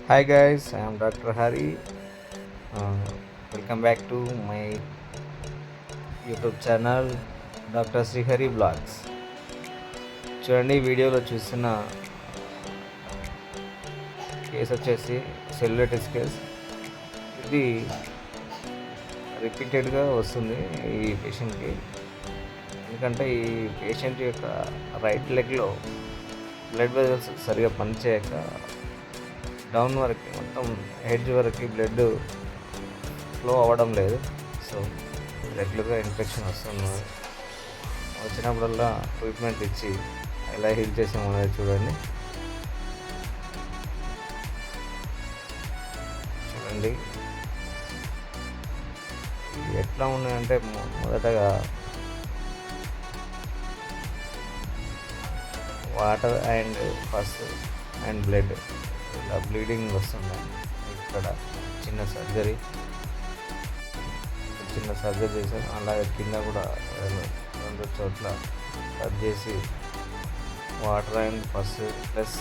Hi guys, I am Dr. Hari. Uh, Welcome back to my YouTube channel doctor Srihari blogs. చూడండి, ఈ వీడియోలో చూస్తున్న case వచ్చేసి cellulitis case. ఇది రిపీటెడ్గా వస్తుంది ఈ పేషెంట్కి. ఎందుకంటే ఈ పేషెంట్ యొక్క రైట్ లెగ్లో బ్లడ్ వెజల్స్ సరిగా పనిచేయక డౌన్ వరకు మొత్తం హెడ్ వరకు బ్లడ్ ఫ్లో అవ్వడం లేదు. సో రెగ్యులర్గా ఇన్ఫెక్షన్ వస్తుంది. వచ్చినప్పుడల్లా ట్రీట్మెంట్ ఇచ్చి ఎలా హీల్ చేసాము అనేది చూడండి. ఎట్లా ఉన్నాయంటే మొదటగా water and pus and blood ఇలా బ్లీడింగ్ వస్తున్నాయి. ఇక్కడ చిన్న సర్జరీ చేశాను. అలాగే కింద కూడా రెండు చోట్ల కట్ చేసి వాటర్ అండ్ పస్ ప్లస్